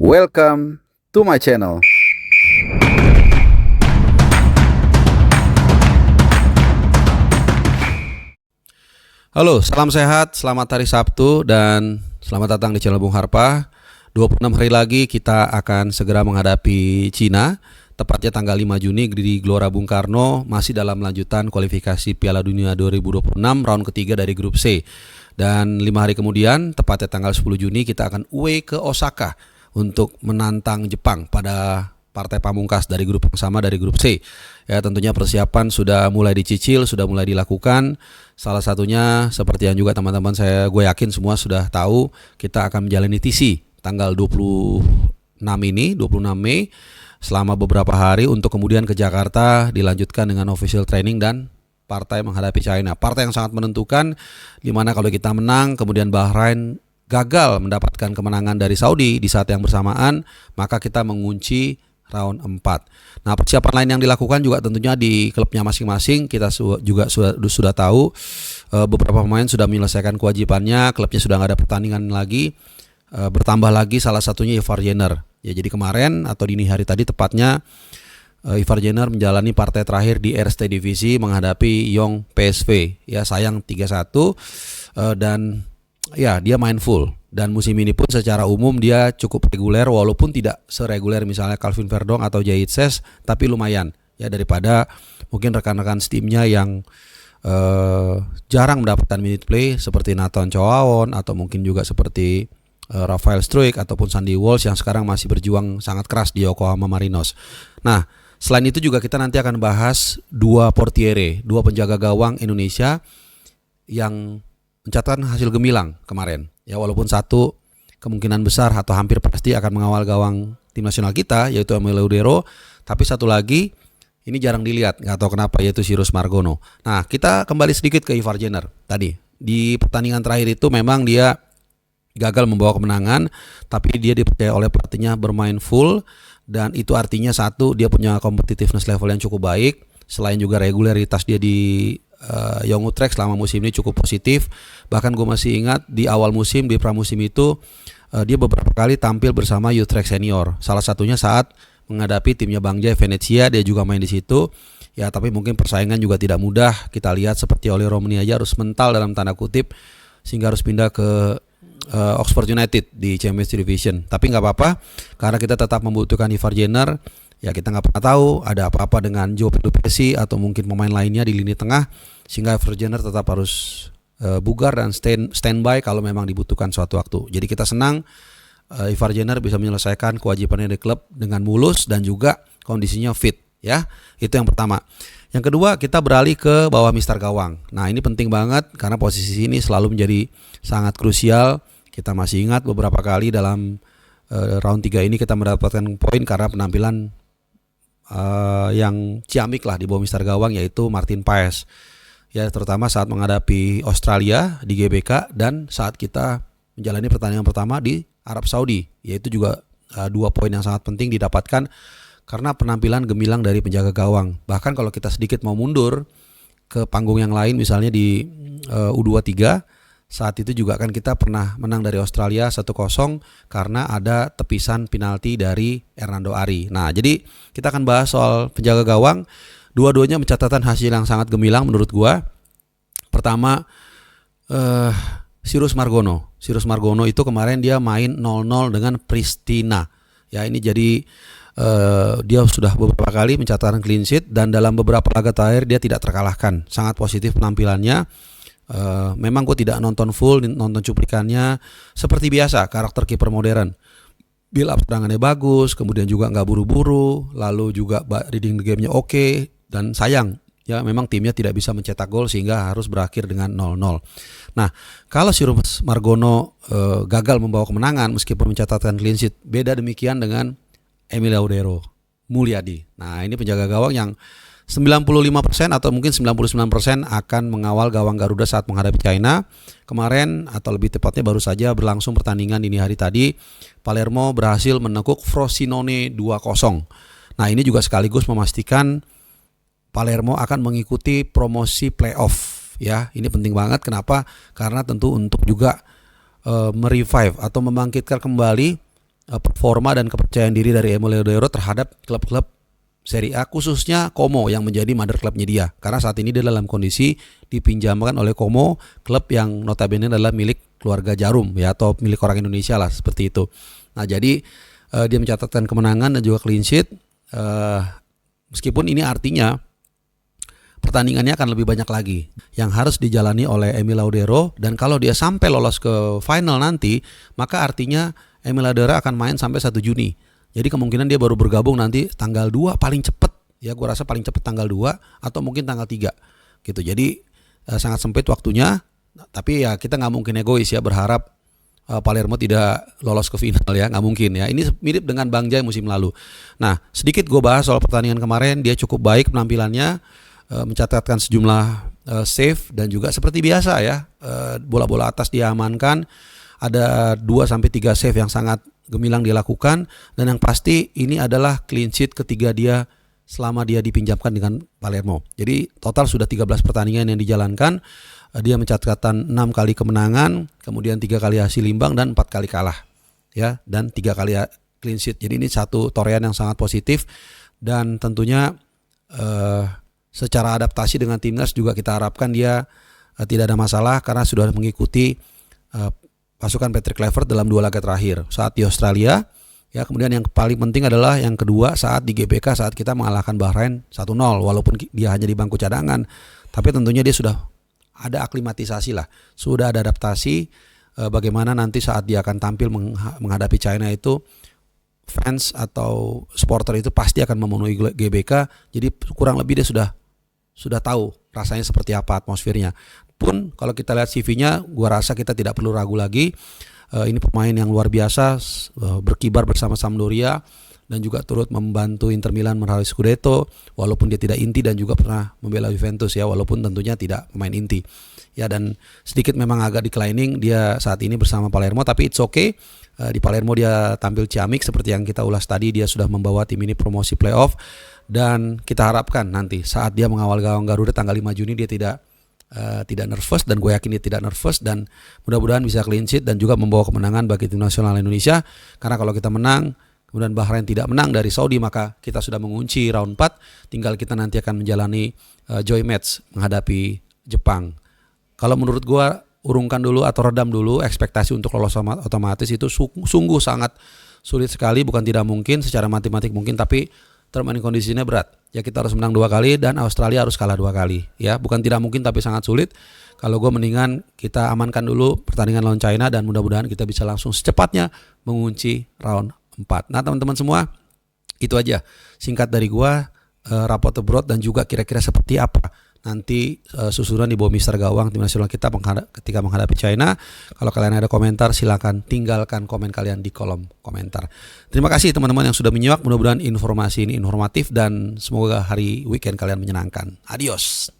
Welcome to my channel. Halo, salam sehat, selamat hari Sabtu dan selamat datang di channel Bung Harpa. 26 hari lagi kita akan segera menghadapi Cina, tepatnya tanggal 5 Juni di Gelora Bung Karno, masih dalam lanjutan kualifikasi Piala Dunia 2026 round ketiga dari grup C. Dan 5 hari kemudian, tepatnya tanggal 10 Juni kita akan away ke Osaka untuk menantang Jepang pada partai pamungkas dari grup yang sama, dari grup C. Ya, tentunya persiapan sudah mulai dicicil, sudah mulai dilakukan. Salah satunya seperti yang juga teman-teman gue yakin semua sudah tahu, kita akan menjalani TC tanggal 26 Mei selama beberapa hari untuk kemudian ke Jakarta dilanjutkan dengan official training dan partai menghadapi China. Partai yang sangat menentukan, di mana kalau kita menang kemudian Bahrain gagal mendapatkan kemenangan dari Saudi di saat yang bersamaan, maka kita mengunci round 4. Nah, persiapan lain yang dilakukan juga tentunya di klubnya masing-masing. Kita juga sudah tahu beberapa pemain sudah menyelesaikan kewajibannya, klubnya sudah nggak ada pertandingan lagi. Bertambah lagi salah satunya Ivar Jenner. Ya, jadi kemarin atau dini hari tadi tepatnya Ivar Jenner menjalani partai terakhir di Erste Divisi menghadapi Young PSV. Ya, sayang 3-1 dan ya, dia main full. Dan musim ini pun secara umum dia cukup reguler, walaupun tidak sereguler misalnya Calvin Verdong atau Jayitses, tapi lumayan ya daripada mungkin rekan-rekan timnya yang jarang mendapatkan minute play seperti Nathan Choaon atau mungkin juga seperti Rafael Struijk ataupun Sandy Walsh yang sekarang masih berjuang sangat keras di Yokohama Marinos. Nah, selain itu juga kita nanti akan bahas dua portiere, dua penjaga gawang Indonesia yang mencatatkan hasil gemilang kemarin. Ya, walaupun satu kemungkinan besar atau hampir pasti akan mengawal gawang tim nasional kita, yaitu Emil Laudero, tapi satu lagi ini jarang dilihat, nggak tahu kenapa, yaitu Cyrus Margono. Nah, kita kembali sedikit ke Ivar Jenner tadi. Di pertandingan terakhir itu memang dia gagal membawa kemenangan, tapi dia dipercaya oleh pelatihnya bermain full, dan itu artinya satu, dia punya competitiveness level yang cukup baik. Selain juga regularitas dia di Young Utrecht selama musim ini cukup positif. Bahkan gue masih ingat di awal musim, di pramusim itu dia beberapa kali tampil bersama Utrecht senior. Salah satunya saat menghadapi timnya Bang Jai Venezia, dia juga main di situ. Ya, tapi mungkin persaingan juga tidak mudah. Kita lihat seperti Oli Romani aja harus mental dalam tanda kutip sehingga harus pindah ke Oxford United di Champions Division. Tapi nggak apa-apa, karena kita tetap membutuhkan Ivar Jenner. Ya, kita nggak pernah tahu ada apa-apa dengan Joe Pedro Pessi atau mungkin pemain lainnya di lini tengah, sehingga Ivar Jenner tetap harus bugar dan standby kalau memang dibutuhkan suatu waktu. Jadi kita senang Ivar Jenner bisa menyelesaikan kewajibannya di klub dengan mulus dan juga kondisinya fit. Ya, itu yang pertama. Yang kedua, kita beralih ke bawah mister gawang. Nah, ini penting banget karena posisi ini selalu menjadi sangat krusial. Kita masih ingat beberapa kali dalam round 3 ini kita mendapatkan poin karena penampilan yang ciamik lah di bawah mister gawang, yaitu Martin Paes. Ya, terutama saat menghadapi Australia di GBK dan saat kita menjalani pertandingan pertama di Arab Saudi, yaitu juga 2 poin yang sangat penting didapatkan karena penampilan gemilang dari penjaga gawang. Bahkan kalau kita sedikit mau mundur ke panggung yang lain, misalnya di U23, saat itu juga kan kita pernah menang dari Australia 1-0 karena ada tepisan penalti dari Hernando Ari. Nah, jadi kita akan bahas soal penjaga gawang. Dua-duanya mencatatkan hasil yang sangat gemilang menurut gua. Pertama, Cyrus Margono. Cyrus Margono itu kemarin dia main 0-0 dengan Pristina. Ya, ini jadi dia sudah beberapa kali mencatatkan clean sheet dan dalam beberapa laga terakhir dia tidak terkalahkan. Sangat positif penampilannya. Memang gue tidak nonton full, nonton cuplikannya. Seperti biasa, karakter kiper modern. Build up serangannya bagus, kemudian juga nggak buru-buru, lalu juga reading the game-nya oke. Dan sayang, ya memang timnya tidak bisa mencetak gol sehingga harus berakhir dengan 0-0. Nah, kalau Cyrus Margono gagal membawa kemenangan meskipun mencatatkan clean sheet, beda demikian dengan Emil Laudero Mulyadi. Nah, ini penjaga gawang yang 95% atau mungkin 99% akan mengawal gawang Garuda saat menghadapi China. Kemarin atau lebih tepatnya baru saja berlangsung pertandingan dini hari tadi, Palermo berhasil menekuk Frosinone 2-0. Nah, ini juga sekaligus memastikan Palermo akan mengikuti promosi playoff. Ya, ini penting banget. Kenapa? Karena tentu untuk juga merevive atau membangkitkan kembali performa dan kepercayaan diri dari Emil Laudero terhadap klub-klub Serie A, khususnya Como yang menjadi mother clubnya dia. Karena saat ini dia dalam kondisi dipinjamkan oleh Como, klub yang notabene adalah milik keluarga Jarum ya, atau milik orang Indonesia lah, seperti itu. Nah, jadi dia mencatatkan kemenangan dan juga clean sheet. Meskipun ini artinya pertandingannya akan lebih banyak lagi yang harus dijalani oleh Emil Laudero, dan kalau dia sampai lolos ke final nanti, maka artinya Emil Laudero akan main sampai 1 Juni. Jadi kemungkinan dia baru bergabung nanti tanggal 2 paling cepat. Ya, gue rasa paling cepat tanggal 2 atau mungkin tanggal 3 gitu. Jadi sangat sempit waktunya, tapi ya kita nggak mungkin egois ya berharap Palermo tidak lolos ke final ya, nggak mungkin ya. Ini mirip dengan Bang Jai musim lalu. Nah, sedikit gue bahas soal pertandingan kemarin. Dia cukup baik penampilannya, mencatatkan sejumlah save, dan juga seperti biasa ya, bola-bola atas dia amankan. Ada 2-3 save yang sangat gemilang dilakukan, dan yang pasti ini adalah clean sheet ketiga dia selama dia dipinjamkan dengan Palermo. Jadi total sudah 13 pertandingan yang dijalankan. Dia mencatatkan 6 kali kemenangan, kemudian 3 kali hasil imbang dan 4 kali kalah ya, dan 3 kali clean sheet. Jadi ini satu torehan yang sangat positif, dan tentunya secara adaptasi dengan timnas juga kita harapkan dia tidak ada masalah, karena sudah mengikuti pasukan Patrick Kluivert dalam 2 laga terakhir saat di Australia ya. Kemudian yang paling penting adalah yang kedua saat di GBK, saat kita mengalahkan Bahrain 1-0, walaupun dia hanya di bangku cadangan, tapi tentunya dia sudah ada aklimatisasi lah, sudah ada adaptasi bagaimana nanti saat dia akan tampil menghadapi China itu fans atau supporter itu pasti akan memenuhi GBK. Jadi kurang lebih dia sudah tahu rasanya seperti apa atmosfernya. Pun kalau kita lihat CV-nya, gua rasa kita tidak perlu ragu lagi. Ini pemain yang luar biasa, berkibar bersama Sampdoria dan juga turut membantu Inter Milan meraih Scudetto, walaupun dia tidak inti, dan juga pernah membela Juventus ya, walaupun tentunya tidak pemain inti. Ya, dan sedikit memang agak declining dia saat ini bersama Palermo, tapi it's okay. Di Palermo dia tampil ciamik seperti yang kita ulas tadi, dia sudah membawa tim ini promosi playoff, dan kita harapkan nanti saat dia mengawal gawang Garuda tanggal 5 Juni dia tidak nervous, dan gue yakin dia tidak nervous, dan mudah-mudahan bisa clean sheet dan juga membawa kemenangan bagi tim nasional Indonesia. Karena kalau kita menang kemudian Bahrain tidak menang dari Saudi, maka kita sudah mengunci round 4, tinggal kita nanti akan menjalani joy match menghadapi Jepang. Kalau menurut gue urungkan dulu atau redam dulu ekspektasi untuk lolos otomatis, itu sungguh sangat sulit sekali, bukan tidak mungkin, secara matematik mungkin, tapi term and kondisinya berat. Ya, kita harus menang 2 kali dan Australia harus kalah 2 kali. Ya, bukan tidak mungkin tapi sangat sulit. Kalau gue mendingan kita amankan dulu pertandingan lawan China, dan mudah-mudahan kita bisa langsung secepatnya mengunci round 4. Nah, teman-teman semua, itu aja singkat dari gue, rapot abroad, dan juga kira-kira seperti apa nanti susunan di bawah Mister Gawang tim nasional kita ketika menghadapi China. Kalau kalian ada komentar, silakan tinggalkan komen kalian di kolom komentar. Terima kasih teman-teman yang sudah menyimak. Mudah-mudahan informasi ini informatif, dan semoga hari weekend kalian menyenangkan. Adios.